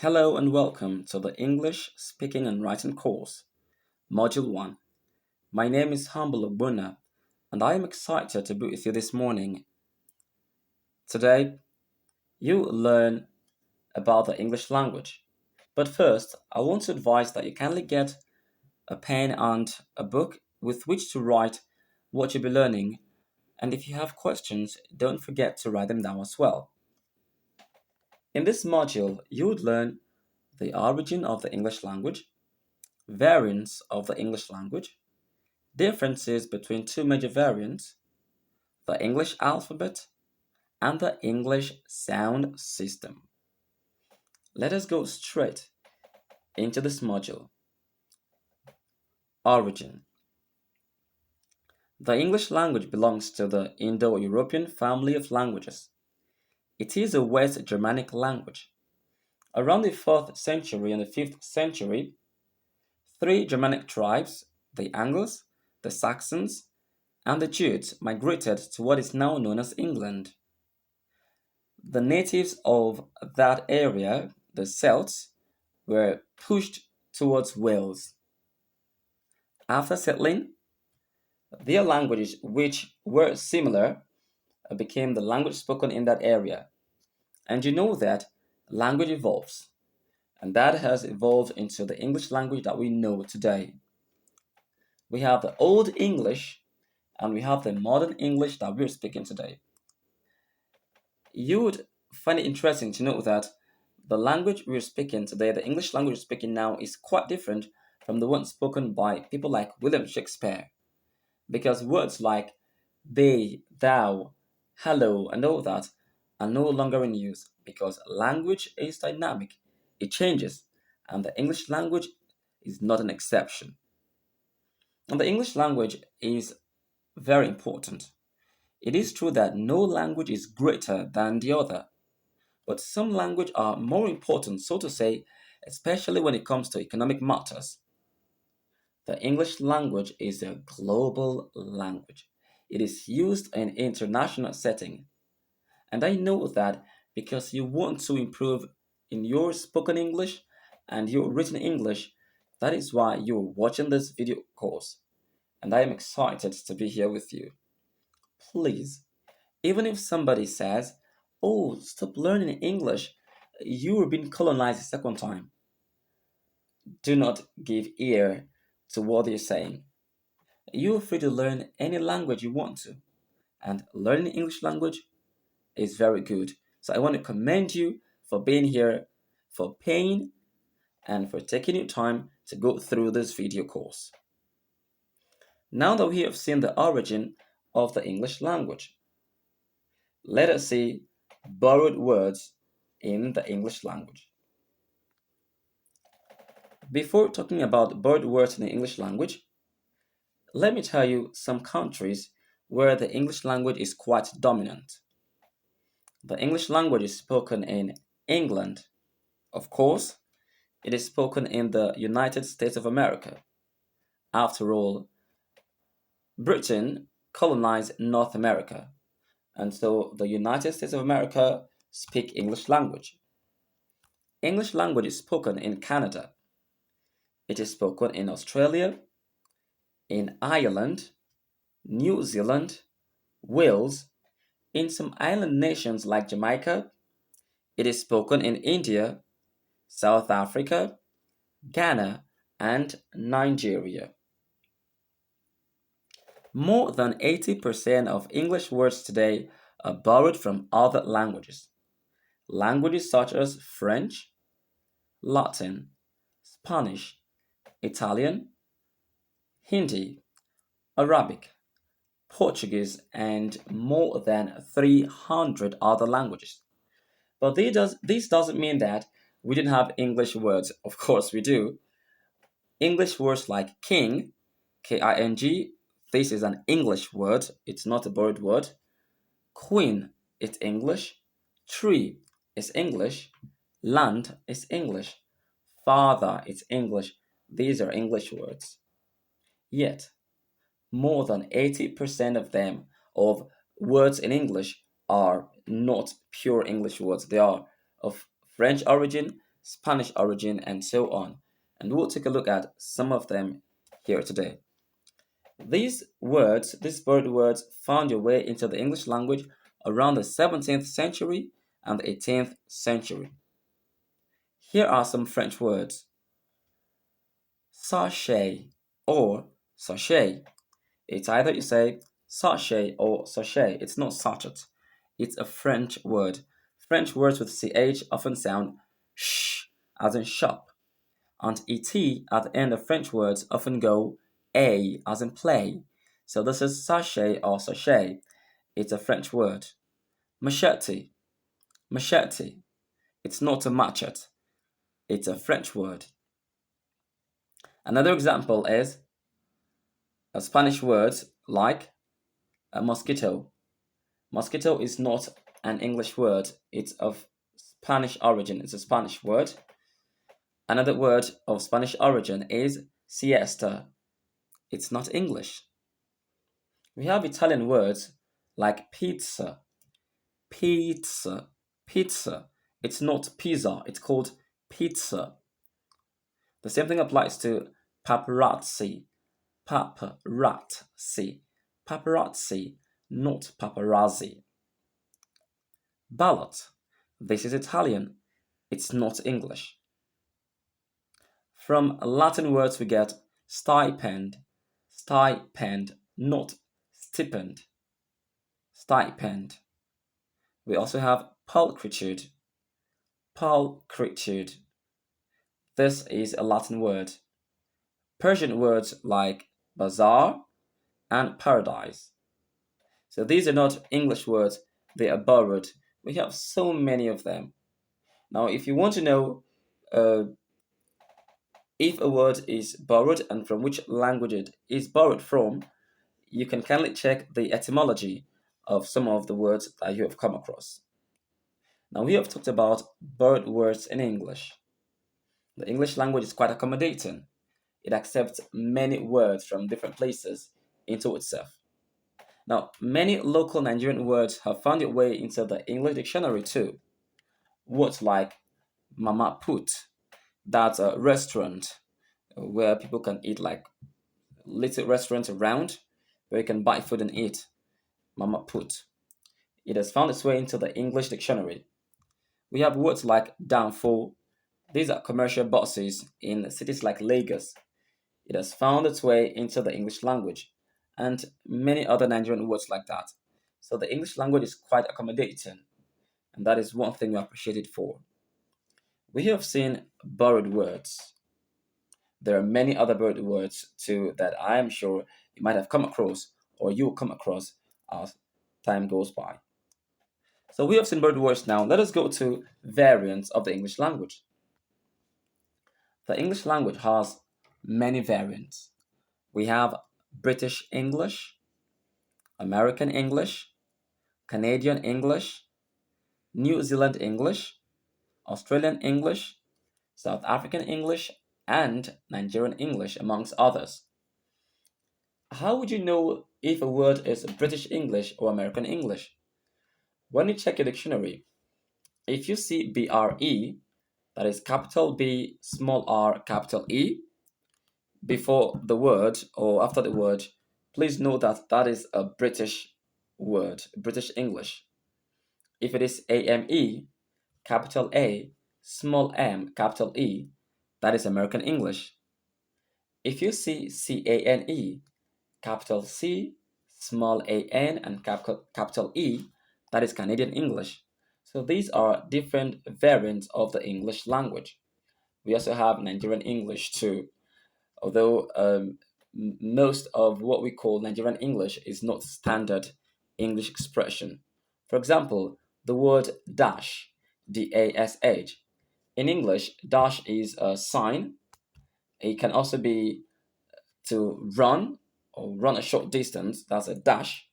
Hello and welcome to the English Speaking and Writing course, Module 1. My name is Humble Obuna and I am excited to be with you this morning. Today, you will learn about the English language. But first, I want to advise that you kindly get a pen and a book with which to write what you'll be learning. And if you have questions, don't forget to write them down as well. In this module, you would learn the origin of the English language, variants of the English language, differences between two major variants, the English alphabet and the English sound system. Let us go straight into this module. Origin. The English language belongs to the Indo-European family of languages. It is a West Germanic language. Around the 4th century and the 5th century, three Germanic tribes, the Angles, the Saxons, and the Jutes migrated to what is now known as England. The natives of that area, the Celts, were pushed towards Wales. After settling, their languages, which were similar, became the language spoken in that area. And you know that language evolves, and that has evolved into the English language that we know today. We have the Old English and we have the modern English that we're speaking today. You would find it interesting to know that the language we're speaking today, the English language we're speaking now, is quite different from the one spoken by people like William Shakespeare. Because words like they, thou, hello, and all that are no longer in use because language is dynamic, it changes, and the English language is not an exception. And the English language is very important. It is true that no language is greater than the other, but some language are more important, so to say, especially when it comes to economic matters. The English language is a global language. It is used in international setting. And I know that because you want to improve in your spoken English and your written English, that is why you're watching this video course. And I am excited to be here with you. Please, even if somebody says, "Oh, stop learning English, you are being colonized a second time," do not give ear to what they're saying. You're free to learn any language you want to, and learning English language is very good. So I want to commend you for being here, for paying, and for taking your time to go through this video course. Now that we have seen the origin of the English language, let us see borrowed words in the English language. Before talking about borrowed words in the English language, let me tell you some countries where the English language is quite dominant. The English language is spoken in England. Of course, it is spoken in the United States of America. After all, Britain colonized North America, and so the United States of America speak English language. English language is spoken in Canada. It is spoken in Australia, in Ireland, New Zealand, Wales, in some island nations like Jamaica. It is spoken in India, South Africa, Ghana, and Nigeria. More than 80% of English words today are borrowed from other languages. Languages such as French, Latin, Spanish, Italian, Hindi, Arabic, Portuguese, and more than 300 other languages. But this doesn't mean that we didn't have English words. Of course, we do. English words like king, King, this is an English word, it's not a borrowed word. Queen, it's English. Tree is English. Land is English. Father is English. These are English words. Yet, more than 80% of them, of words in English, are not pure English words. They are of French origin, Spanish origin, and so on. And we'll take a look at some of them here today. These borrowed words, found their way into the English language around the 17th century and the 18th century. Here are some French words. Sachet or sachet. It's either you say sachet or sachet. It's not sachet. It's a French word. French words with ch often sound sh as in shop, and et at the end of French words often go a as in play. So this is sachet or sachet. It's a French word. Machete, machete. It's not a machete. It's a French word. Another example is a Spanish word like a mosquito. Mosquito is not an English word. It's of Spanish origin. It's a Spanish word. Another word of Spanish origin is siesta. It's not English. We have Italian words like pizza, pizza, pizza. It's not pizza, it's called pizza. The same thing applies to paparazzi, paparazzi, paparazzi, not paparazzi. Ballot. This is Italian. It's not English. From Latin words we get stipend, stipend, not stipend, stipend. We also have pulchritude, pulchritude. This is a Latin word. Persian words like bazaar and paradise. So these are not English words, they are borrowed. We have so many of them. Now, if you want to know if a word is borrowed and from which language it is borrowed from, you can kindly check the etymology of some of the words that you have come across. Now, we have talked about borrowed words in English. The English language is quite accommodating. It accepts many words from different places into itself. Now, many local Nigerian words have found their way into the English dictionary too. Words like mama put, that's a restaurant where people can eat, like little restaurants around where you can buy food and eat. Mama put. It has found its way into the English dictionary. We have words like danfo. These are commercial buses in cities like Lagos. It has found its way into the English language and many other Nigerian words like that. So the English language is quite accommodating, and that is one thing we appreciate it for. We have seen borrowed words. There are many other borrowed words too that I am sure you might have come across or you will come across as time goes by. So we have seen borrowed words now. Let us go to variants of the English language. The English language has many variants. We have British English, American English, Canadian English, New Zealand English, Australian English, South African English, and Nigerian English, amongst others. How would you know if a word is British English or American English? When you check your dictionary, if you see BRE, that is capital B, small r, capital E, before the word or after the word, please know that that is a British word, British English. If it is AME, capital A, small m, capital E, that is American English. If you see CANE, capital C, small an, and capital E, that is Canadian English. So these are different variants of the English language. We also have Nigerian English too, although most of what we call Nigerian English is not standard English expression. For example, the word dash, DASH. In English, dash is a sign. It can also be to run or run a short distance, that's a dash.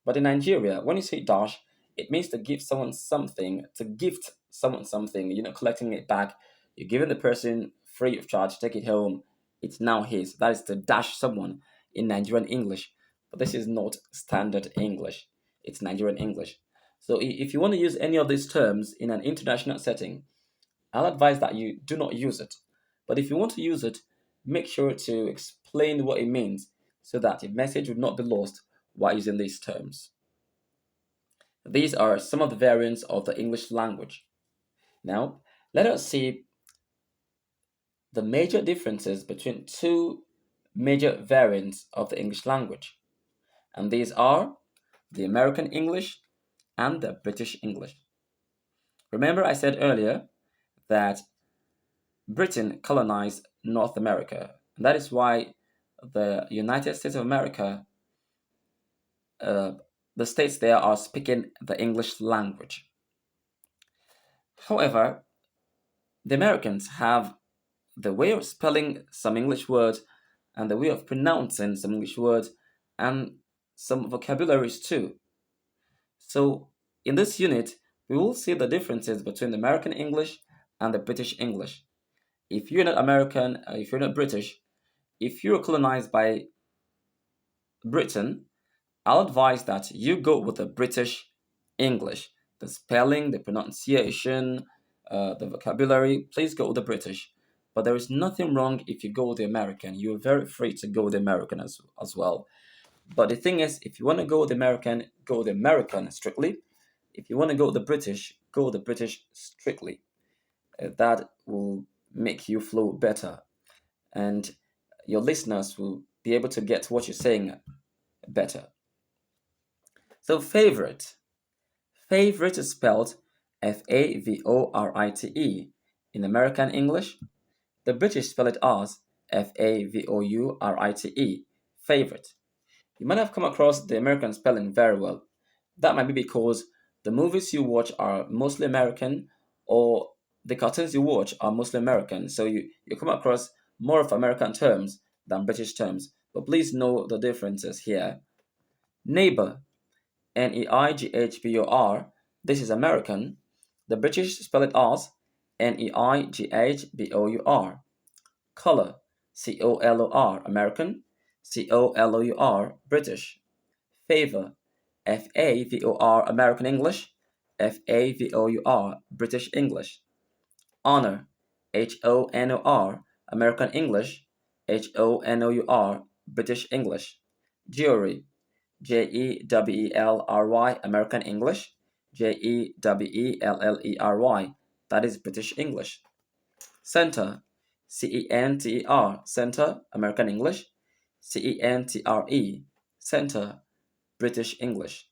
But in Nigeria, when you say dash, it means to give someone something, to gift someone something, collecting it back. You're giving the person free of charge, take it home, it's now his. That is to dash someone in Nigerian English. But this is not standard English, it's Nigerian English. So if you want to use any of these terms in an international setting, I'll advise that you do not use it. But if you want to use it, make sure to explain what it means so that your message would not be lost while using these terms. These are some of the variants of the English language. Now, let us see the major differences between two major variants of the English language. And these are the American English and the British English. Remember, I said earlier that Britain colonized North America. And that is why the United States of America, uh, the states there are speaking the English language. However, the Americans have the way of spelling some English words and the way of pronouncing some English words and some vocabularies too. So, in this unit, we will see the differences between the American English and the British English. If you're not American, if you're not British, if you were colonized by Britain, I'll advise that you go with the British English. The spelling, the pronunciation, the vocabulary, please go with the British. But there is nothing wrong if you go with the American. You're very free to go with the American as well. But the thing is, if you want to go with the American, go with the American strictly. If you want to go with the British, go with the British strictly. That will make you flow better. And your listeners will be able to get what you're saying better. So, favorite. Favorite is spelled Favorite in American English. The British spell it as Favorite. Favorite. You might have come across the American spelling very well. That might be because the movies you watch are mostly American or the cartoons you watch are mostly American. So you come across more of American terms than British terms. But please know the differences here. Neighbor, Neighbor, this is American. The British spell it as Neighbor. Color, Color, American. Color, British. Favor, Favor, American English. Favor, British English. Honor, Honor, American English. Honor, British English. Jury, Jewelry, American English. Jewellery, that is British English. Center, Center, American English. Centre, Center, British English.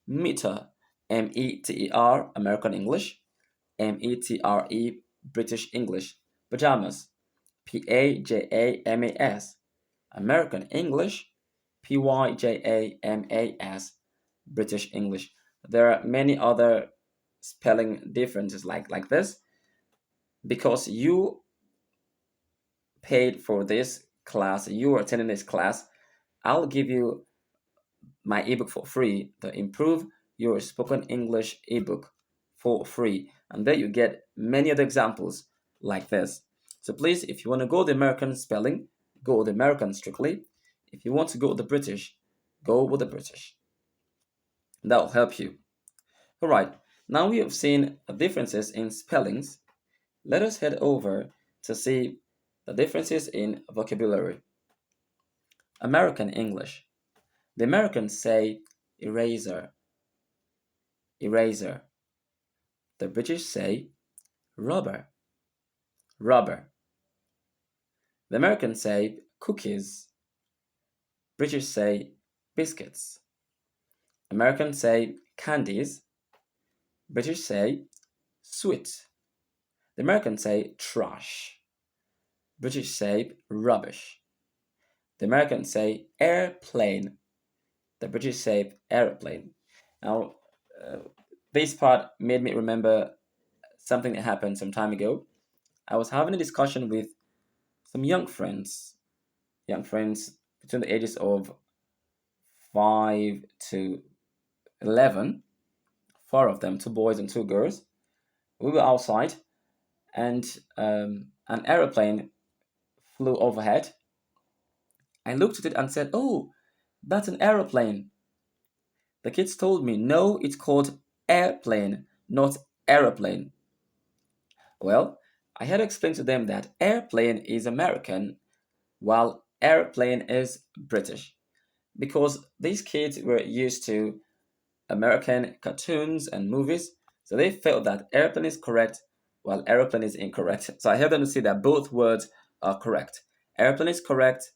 Meter, Meter, American English. Metre, British English. Pajamas, Pajamas, American English. Pyjamas, British English. There are many other spelling differences like this. Because you paid for this class, you are attending this class, I'll give you my ebook for free, the Improve Your Spoken English ebook for free. And there you get many other examples like this. So please, if you want to go the American spelling, go with the American strictly. If you want to go with the British, go with the British. That'll help you. All right, now we have seen the differences in spellings. Let us head over to see the differences in vocabulary. American English. The Americans say eraser, eraser. The British say rubber, rubber. The Americans say cookies. British say biscuits. Americans say candies. British say sweet. The Americans say trash. British say rubbish. The Americans say airplane. The British say aeroplane. Now, this part made me remember something that happened some time ago. I was having a discussion with some young friends between the ages of 5 to 11, four of them, two boys and two girls. We were outside, and an aeroplane flew overhead. I looked at it and said, "Oh, that's an aeroplane." The kids told me, "No, it's called airplane, not aeroplane." Well, I had to explain to them that airplane is American while airplane is British because these kids were used to American cartoons and movies, so they felt that airplane is correct while aeroplane is incorrect. So I helped them to see that both words are correct. Airplane is correct,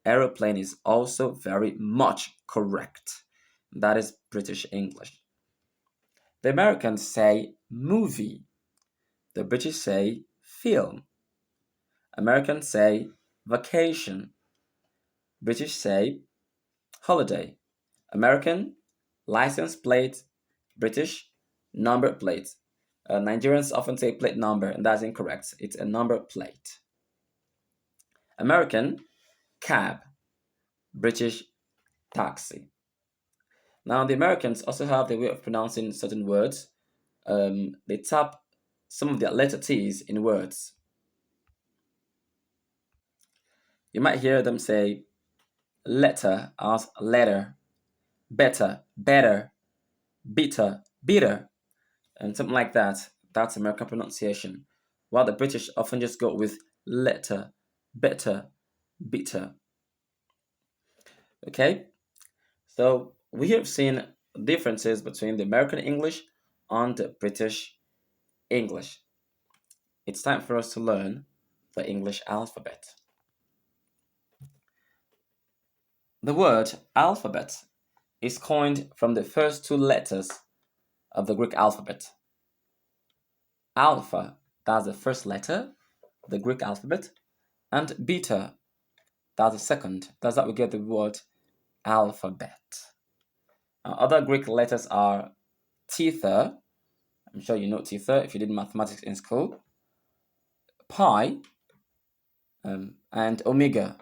aeroplane is also very much correct. That is British English. The Americans say movie, the British say film. Americans say vacation, British say holiday. American license plate, British number plate. Nigerians often say plate number, and that's incorrect. It's a number plate. American cab, British taxi. Now, the Americans also have the way of pronouncing certain words. They tap some of their letter T's in words. You might hear them say letter as letter, better, better, bitter, bitter, and something like that. That's American pronunciation. While the British often just go with letter, better, bitter. Okay? So we have seen differences between the American English and the British English. It's time for us to learn the English alphabet. The word alphabet is coined from the first two letters of the Greek alphabet. Alpha, that's the first letter, the Greek alphabet, and beta, that's the second. That's how we get the word alphabet. Other Greek letters are theta. I'm sure you know theta if you did mathematics in school. Pi and omega.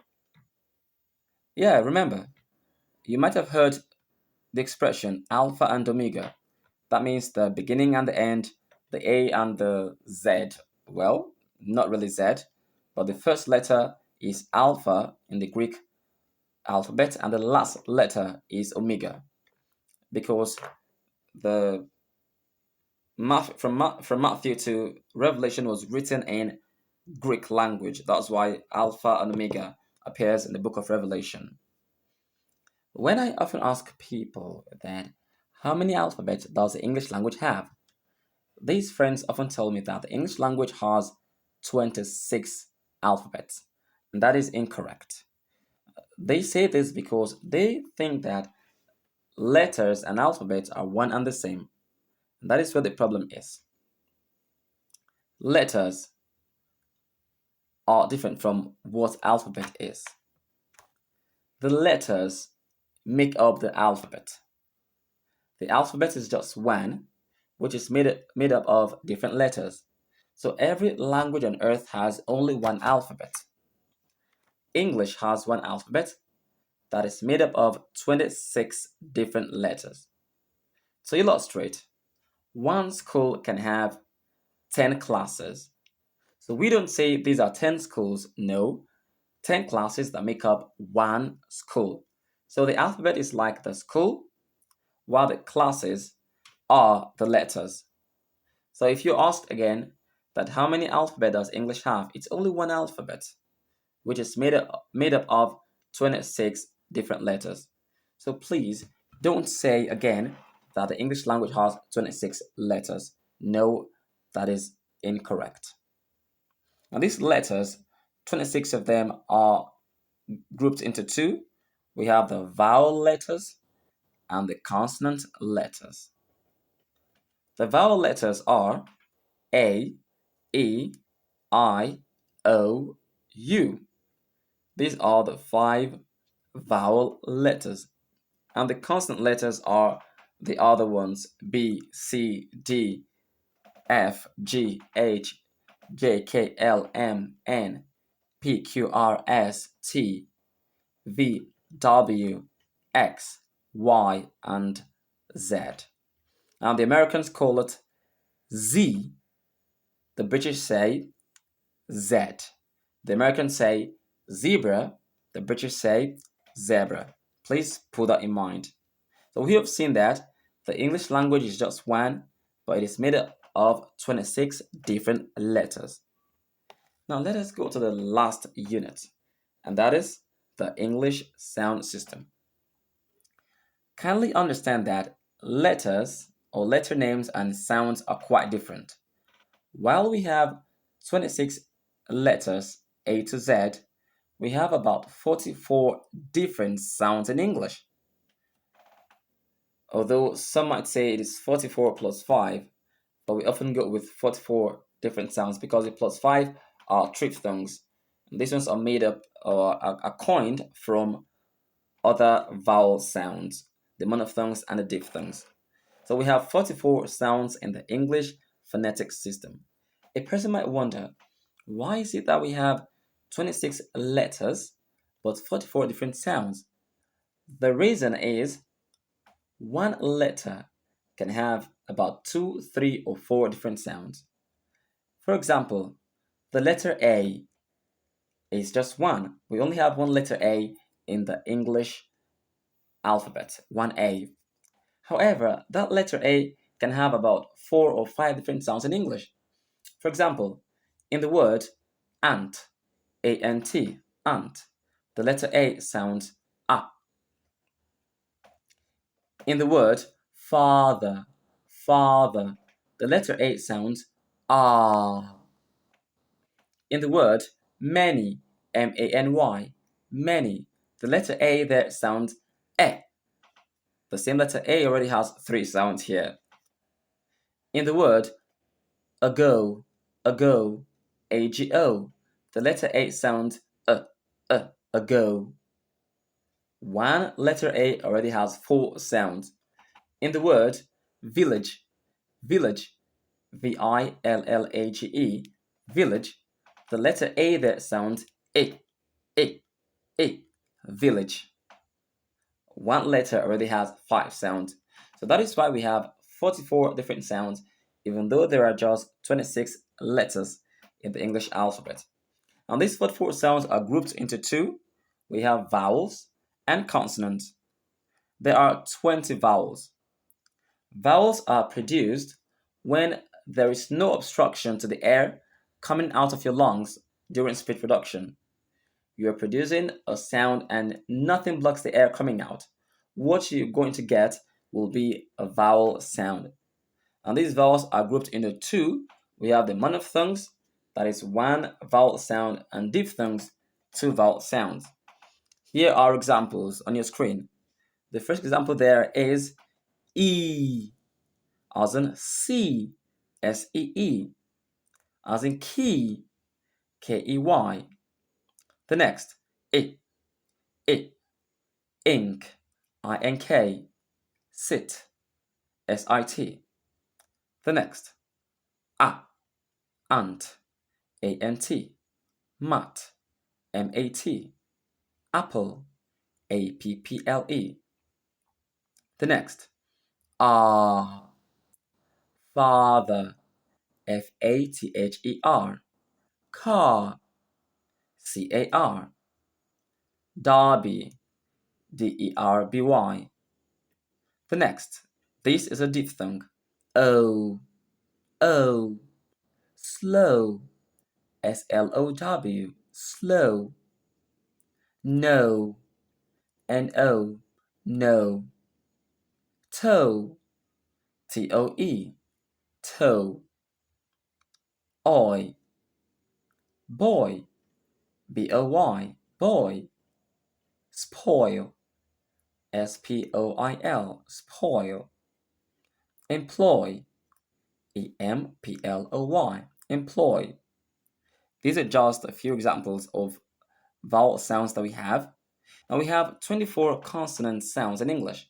Yeah, remember, you might have heard the expression alpha and omega. That means the beginning and the end, the A and the Z. Well, not really Z, but the first letter is alpha in the Greek alphabet and the last letter is omega because the from Matthew to Revelation was written in Greek language. That's why alpha and omega appears in the book of Revelation. When I often ask people that how many alphabets does the English language have? These friends often tell me that the English language has 26 alphabets, and that is incorrect. They say this because they think that letters and alphabets are one and the same. And that is where the problem is. Letters are different from what alphabet is. The letters make up the alphabet. The alphabet is just one, which is made up of different letters. So every language on earth has only one alphabet. English has one alphabet that is made up of 26 different letters. To illustrate, one school can have 10 classes. So we don't say these are 10 schools, no, 10 classes that make up one school. So the alphabet is like the school, while the classes are the letters. So if you ask again that how many alphabet does English have, it's only one alphabet, which is made up of 26 different letters. So please don't say again that the English language has 26 letters. No, that is incorrect. Now these letters, 26 of them are grouped into two. We have the vowel letters and the consonant letters. The vowel letters are A, E, I, O, U. These are the 5 vowel letters. And the consonant letters are the other ones B, C, D, F, G, H, J, K, L, M, N, P, Q, R, S, T, V, W, X, Y, and Z. Now the Americans call it Z. The British say Z. The Americans say zebra. The British say zebra. Please put that in mind. So we have seen that the English language is just one, but it is made up of 26 different letters. Now let us go to the last unit, and that is the English sound system. Kindly understand that letters or letter names and sounds are quite different. While we have 26 letters A to Z, we have about 44 different sounds in English. Although some might say it is 44 plus 5, but we often go with 44 different sounds because the plus 5 are triphthongs. And these ones are made up or are coined from other vowel sounds, the monophthongs and the diphthongs. So we have 44 sounds in the English phonetic system. A person might wonder, why is it that we have 26 letters but 44 different sounds? The reason is one letter can have about 2, 3, or 4 different sounds. For example, the letter A is just one. We only have one letter A in the English alphabet, one A. However, that letter A can have about 4 or 5 different sounds in English. For example, in the word ant, A-N-T, ant, the letter A sounds A. In the word father, father, the letter A sounds ah. In the word many, M-A-N-Y, many, the letter A there sounds E. The same letter A already has 3 sounds here. In the word ago, ago, A-G-O, the letter A sounds ago. One letter A already has 4 sounds. In the word village, village, V-I-L-L-A-G-E, village, the letter A there sounds a, village. One letter already has 5 sounds. So that is why we have 44 different sounds, even though there are just 26 letters in the English alphabet. And these 44 sounds are grouped into two. We have vowels and consonants. There are 20 vowels. Vowels are produced when there is no obstruction to the air coming out of your lungs during speech production. You are producing a sound and nothing blocks the air coming out. What you're going to get will be a vowel sound. And these vowels are grouped into two. We have the monophthongs, that is one vowel sound, and diphthongs, two vowel sounds. Here are examples on your screen. The first example there is E, as in C, S-E-E, as in key, K-E-Y. The next, I, ink, I-N-K, sit, S-I-T. The next, ant, A-N-T, mat, M-A-T, apple, A-P-P-L-E. The next, father, F-A-T-H-E-R, car, C-A-R, derby, D-E-R-B-Y. The next, this is a diphthong, O, slow, S-L-O-W, slow, no, N-O, no, toe, T-O-E, toe, oi, boy, B-O-Y, boy, spoil, S-P-O-I-L, spoil, employ, E-M-P-L-O-Y, employ. These are just a few examples of vowel sounds that we have. Now we have 24 consonant sounds in English.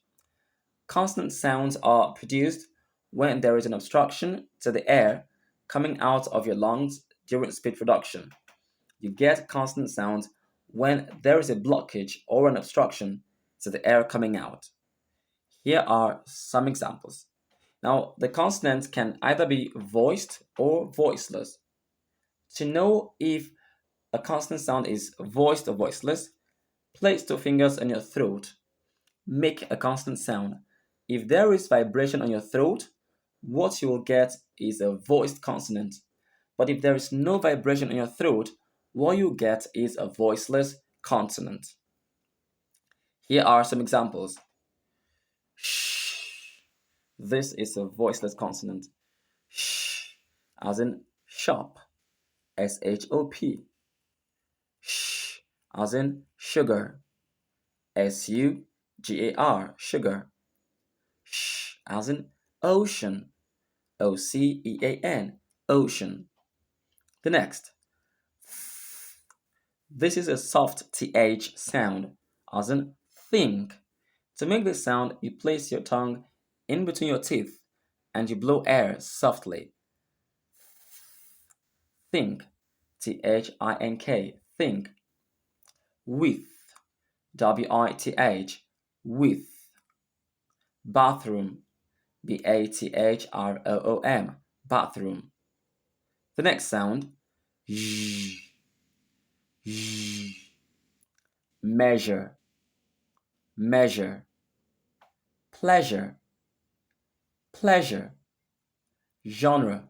Consonant sounds are produced when there is an obstruction to the air coming out of your lungs during speech production. You get consonant sounds when there is a blockage or an obstruction to the air coming out. Here are some examples. Now, the consonants can either be voiced or voiceless. To know if a consonant sound is voiced or voiceless, place 2 fingers on your throat. Make a consonant sound. If there is vibration on your throat, what you will get is a voiced consonant. But if there is no vibration in your throat, what you get is a voiceless consonant. Here are some examples. Sh. This is a voiceless consonant. Sh, as in shop. S-H-O-P. Sh, as in sugar. S-U-G-A-R, sugar. Sh, as in ocean. O-C-E-A-N, ocean. The next. This is a soft TH sound, as in think. To make this sound, you place your tongue in between your teeth and you blow air softly. Think. T-H-I-N-K. Think. With. W-I-T-H. With. Bathroom. B-A-T-H-R-O-O-M. Bathroom. The next sound. Z. Z. Measure. Measure. Pleasure. Pleasure. Genre.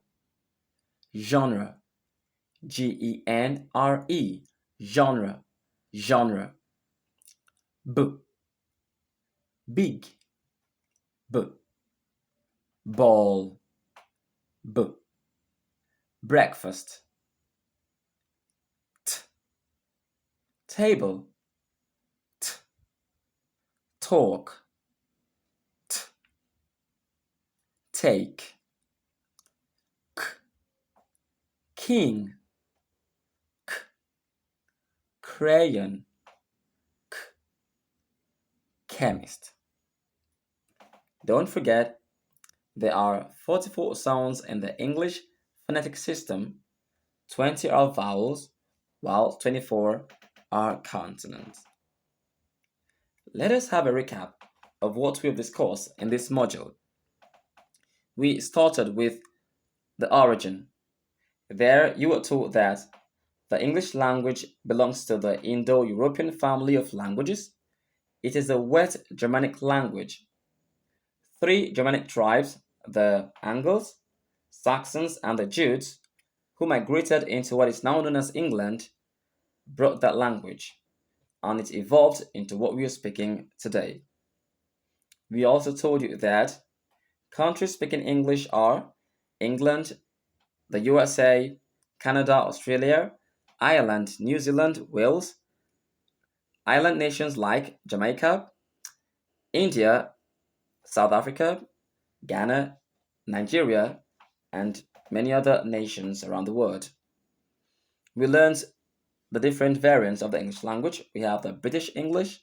Genre. G-E-N-R-E. Genre. Genre. B. Big. B. Ball. B. Breakfast. T. Table. T. Talk. T. Take. K. King. K. Crayon. K. Chemist. Don't forget, there are 44 sounds in the English phonetic system. 20 are vowels, while 24 are consonants. Let us have a recap of what we have discussed in this module. We started with the origin. There you were told that the English language belongs to the Indo-European family of languages. It is a West Germanic language. Three Germanic tribes, the Angles, Saxons, and the Jutes, who migrated into what is now known as England, brought that language, and it evolved into what we are speaking today. We also told you that countries speaking English are England, the USA, Canada, Australia, Ireland, New Zealand, Wales, island nations like Jamaica, India, South Africa, Ghana, Nigeria, and many other nations around the world. We learned the different variants of the English language. We have the British English,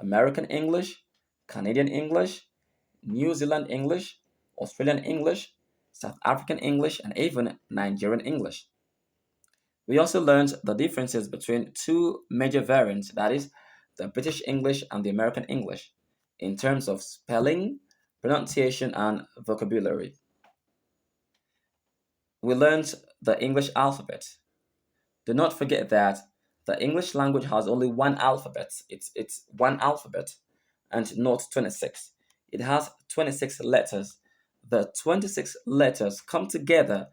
American English, Canadian English, New Zealand English, Australian English, South African English, and even Nigerian English. We also learned the differences between two major variants, that is, the British English and the American English, in terms of spelling, pronunciation, and vocabulary. We learned the English alphabet. Do not forget that the English language has only one alphabet. It's one alphabet and not 26. It has 26 letters. The 26 letters come together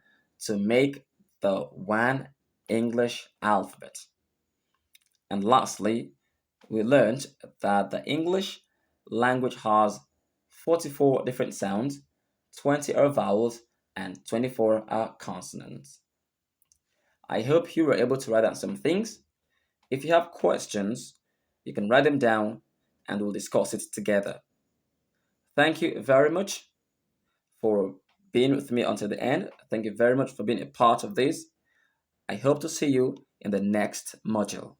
to make the one English alphabet. And lastly, we learned that the English language has 44 different sounds, 20 are vowels, and 24 are consonants. I hope you were able to write down some things. If you have questions, you can write them down and we'll discuss it together. Thank you very much for being with me until the end. Thank you very much for being a part of this. I hope to see you in the next module.